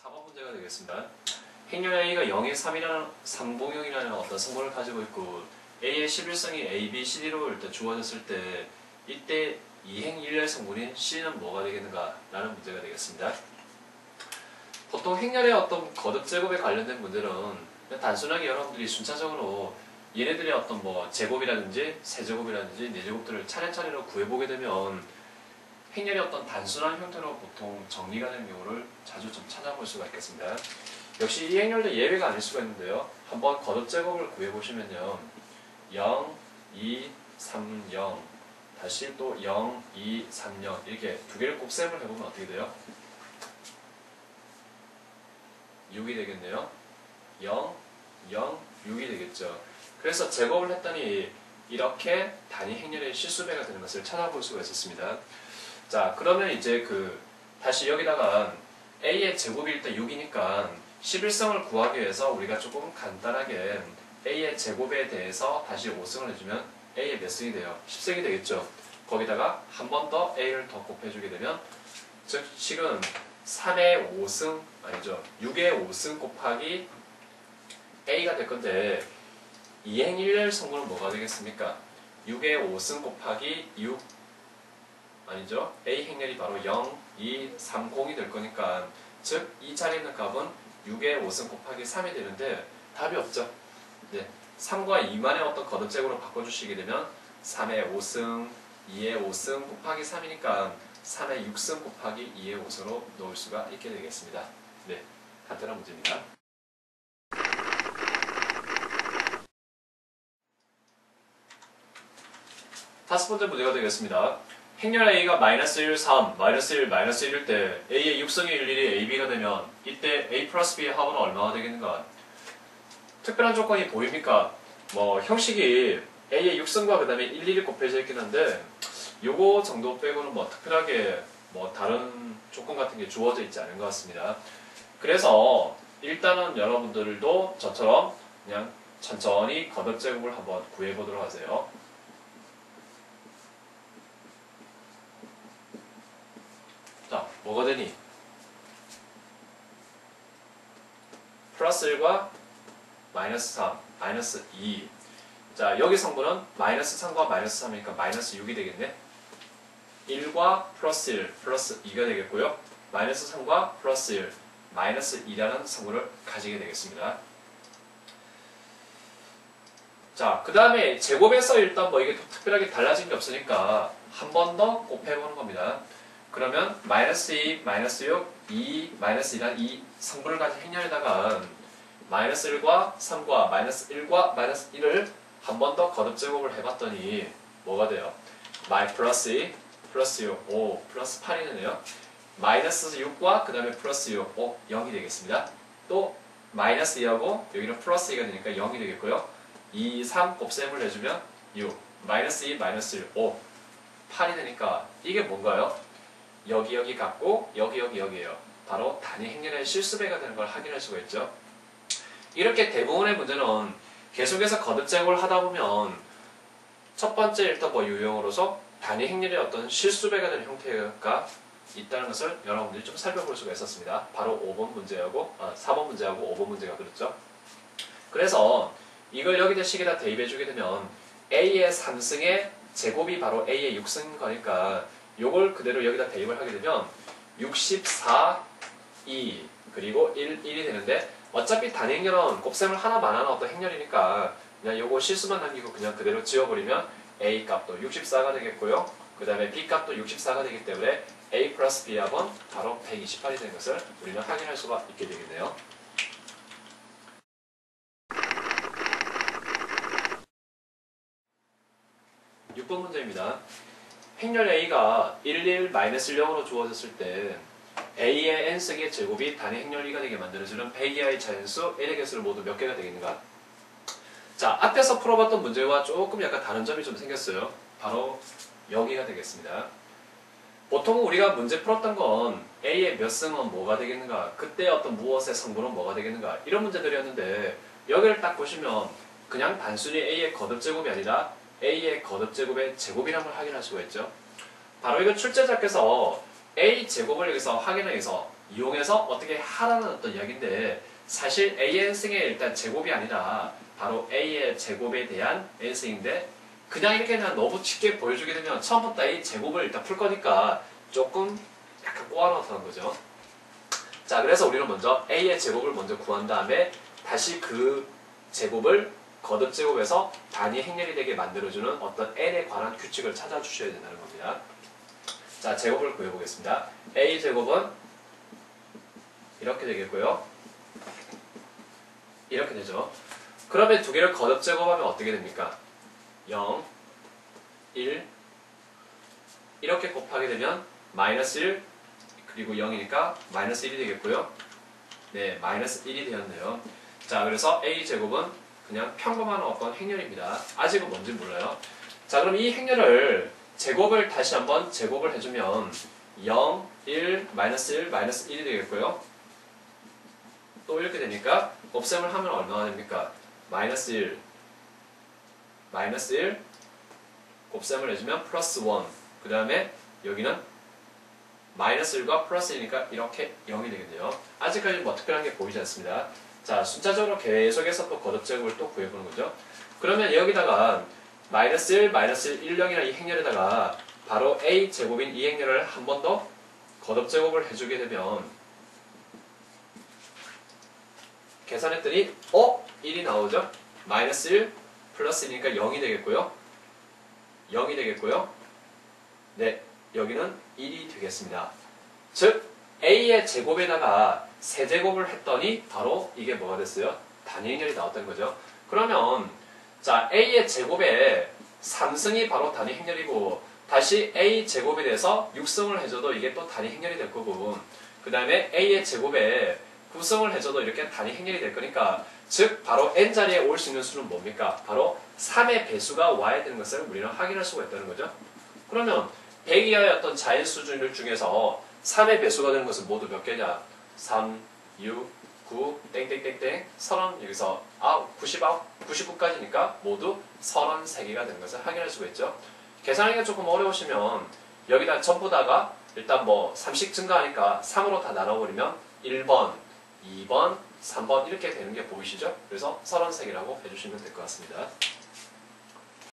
4번 문제가 되겠습니다. 행렬 A가 0의 3이라는 삼공형이라는 어떤 성분을 가지고 있고 A의 11성이 A, B, C, D로 일단 주어졌을 때 이때 이행 일렬 성분인 C는 뭐가 되겠는가 라는 문제가 되겠습니다. 보통 행렬의 어떤 거듭 제곱에 관련된 문제는 그냥 단순하게 여러분들이 순차적으로 얘네들의 어떤 뭐 제곱이라든지 세제곱이라든지 네제곱들을 차례차례로 구해보게 되면 행렬의 어떤 단순한 형태로 보통 정리가 되는 경우를 자주 좀 찾아볼 수가 있겠습니다. 역시 이 행렬도 예외가 아닐 수가 있는데요. 한번 거듭 제곱을 구해보시면요. 0, 2, 3, 0 다시 또 0, 2, 3, 0 이렇게 두 개를 곱셈을 해보면 어떻게 돼요? 6이 되겠네요. 0, 0, 6이 되겠죠. 그래서 제곱을 했더니 이렇게 단위 행렬의 실수배가 되는 것을 찾아볼 수가 있었습니다. 자, 그러면 이제 다시 여기다가 A의 제곱이 일단 6이니까 11성을 구하기 위해서 우리가 조금 간단하게 A의 제곱에 대해서 다시 5승을 해주면 A의 몇 승이 돼요? 10승이 되겠죠. 거기다가 한 번 더 A를 더 곱해주게 되면 즉 식은 3의 5승 아니죠. 6의 5승 곱하기 A가 될 건데 이행 일렬 성분은 뭐가 되겠습니까? 6의 5승 곱하기 6 아니죠. A 행렬이 바로 0, 2, 3, 0이 될 거니까 즉 이 자리에 있는 값은 6의 5승 곱하기 3이 되는데 답이 없죠. 네, 3과 2만의 어떤 거듭 제곱으로 바꿔주시게 되면 3의 5승, 2의 5승 곱하기 3이니까 3의 6승 곱하기 2의 5승으로 놓을 수가 있게 되겠습니다. 네, 간단한 문제입니다. 다섯 번째 문제가 되겠습니다. 행렬 A가 마이너스 1, 3, 마이너스 1, 마이너스 1일 때 A의 육성의 일일이 AB가 되면 이때 A 플러스 B의 합은 얼마가 되겠는가? 특별한 조건이 보입니까? 뭐 형식이 A의 육성과 그 다음에 일일이 곱해져 있긴 한데 요거 정도 빼고는 뭐 특별하게 뭐 다른 조건 같은 게 주어져 있지 않은 것 같습니다. 그래서 일단은 여러분들도 저처럼 그냥 천천히 거듭 제곱을 한번 구해보도록 하세요. 자, 뭐가 되니? 플러스 1과 마이너스 3, 마이너스 2. 자, 여기 성분은 마이너스 3과 마이너스 3이니까 마이너스 6이 되겠네. 1과 플러스 1, 플러스 2가 되겠고요. 마이너스 3과 플러스 1, 마이너스 2라는 성분을 가지게 되겠습니다. 자, 그 다음에 제곱에서 일단 뭐 이게 특별하게 달라진 게 없으니까 한 번 더 곱해보는 겁니다. 그러면 마이너스 2, 마이너스 6, 2, 마이너스 2라는 이 성분을 가진 행렬에다가 마이너스 1과 3과 마이너스 1과 마이너스 1을 한 번 더 거듭 제곱을 해봤더니 뭐가 돼요? 플러스 2, 플러스 6, 5, 플러스 8이 되네요. 마이너스 6과 그 다음에 플러스 6, 5, 0이 되겠습니다. 또 마이너스 2하고 여기는 플러스 2가 되니까 0이 되겠고요. 2, 3 곱셈을 해주면 6, 마이너스 2, 마이너스 1, 5, 8이 되니까 이게 뭔가요? 여기 같고 여기에요. 바로 단위 행렬의 실수배가 되는 걸 확인할 수가 있죠. 이렇게 대부분의 문제는 계속해서 거듭 제곱을 하다 보면 첫 번째 일단 뭐 유형으로서 단위 행렬의 어떤 실수배가 되는 형태가 있다는 것을 여러분들이 좀 살펴볼 수가 있었습니다. 바로 5번 문제하고 4번 문제하고 5번 문제가 그렇죠. 그래서 이걸 여기다 식에다 대입해주게 되면 A의 3승의 제곱이 바로 A의 6승인 거니까 요걸 그대로 여기다 대입을 하게 되면 64, 2, 그리고 1, 1이 되는데 어차피 단위 행렬은 곱셈을 하나만 하는 어떤 행렬이니까 그냥 요거 실수만 남기고 그냥 그대로 지워버리면 A 값도 64가 되겠고요. 그 다음에 B 값도 64가 되기 때문에 A 플러스 B 합은 바로 128이 되는 것을 우리는 확인할 수가 있게 되겠네요. (6번) 문제입니다. 행렬 A가 11-1-0으로 주어졌을 때 A의 n승의 제곱이 단위 행렬 2가 되게 만들어주는 100이하의 자연수 L의 개수를 모두 몇 개가 되겠는가? 자, 앞에서 풀어봤던 문제와 조금 약간 다른 점이 좀 생겼어요. 바로 여기가 되겠습니다. 보통 우리가 문제 풀었던 건 A의 몇 승은 뭐가 되겠는가? 그때 어떤 무엇의 성분은 뭐가 되겠는가? 이런 문제들이었는데 여기를 딱 보시면 그냥 단순히 A의 거듭 제곱이 아니라 A의 거듭 제곱의 제곱이라는 걸 확인할 수가 있죠. 바로 이거 출제자께서 A 제곱을 여기서 확인하기 위해서 이용해서 어떻게 하라는 어떤 이야기인데 사실 AN승의 일단 제곱이 아니라 바로 A의 제곱에 대한 N승인데 그냥 이렇게 그냥 너무 쉽게 보여주게 되면 처음부터 A 제곱을 일단 풀 거니까 조금 약간 꼬아놓는 거죠. 자, 그래서 우리는 먼저 A의 제곱을 먼저 구한 다음에 다시 그 제곱을 거듭 제곱에서 단위 행렬이 되게 만들어주는 어떤 N에 관한 규칙을 찾아주셔야 된다는 겁니다. 자, 제곱을 구해보겠습니다. A 제곱은 이렇게 되겠고요. 이렇게 되죠. 그러면 두 개를 거듭 제곱하면 어떻게 됩니까? 0, 1 이렇게 곱하게 되면 마이너스 1 그리고 0이니까 마이너스 1이 되겠고요. 네, 마이너스 1이 되었네요. 자, 그래서 A제곱은 그냥 평범한 어떤 행렬입니다. 아직은 뭔지 몰라요. 자, 그럼 이 행렬을 제곱을 다시 한번 제곱을 해주면 0, 1, 마이너스 1, 마이너스 1이 되겠고요. 또 이렇게 되니까 곱셈을 하면 얼마나 됩니까? 마이너스 1, 마이너스 1, 곱셈을 해주면 플러스 1. 그 다음에 여기는 마이너스 1과 플러스 1이니까 이렇게 0이 되겠네요. 아직까지 뭐 특별한 게 보이지 않습니다. 자, 숫자적으로 계속해서 또 거듭 제곱을 또 구해보는 거죠. 그러면 여기다가 마이너스 1, 마이너스 1, 0이라는 이 행렬에다가 바로 A 제곱인 이 행렬을 한 번 더 거듭 제곱을 해주게 되면 계산했더니 1이 나오죠? 마이너스 1 플러스 1이니까 0이 되겠고요. 0이 되겠고요. 네, 여기는 1이 되겠습니다. 즉 A의 제곱에다가 세제곱을 했더니 바로 이게 뭐가 됐어요? 단위 행렬이 나왔다는 거죠. 그러면 자, A의 제곱에 3승이 바로 단위 행렬이고 다시 A 제곱에 대해서 6승을 해줘도 이게 또 단위 행렬이 될 거고 그 다음에 A의 제곱에 9승을 해줘도 이렇게 단위 행렬이 될 거니까 즉 바로 n자리에 올 수 있는 수는 뭡니까? 바로 3의 배수가 와야 되는 것을 우리는 확인할 수가 있다는 거죠. 그러면 100 이하의 어떤 자연 수준들 중에서 3의 배수가 되는 것은 모두 몇 개냐? 3, 6, 9, 땡땡땡땡 30 여기서 99까지니까 모두 33개가 되는 것을 확인할 수가 있죠. 계산하기가 조금 어려우시면 여기다 전부 다가 일단 뭐 3씩 증가하니까 3으로 다 나눠버리면 1번, 2번, 3번 이렇게 되는 게 보이시죠? 그래서 33개라고 해주시면 될 것 같습니다.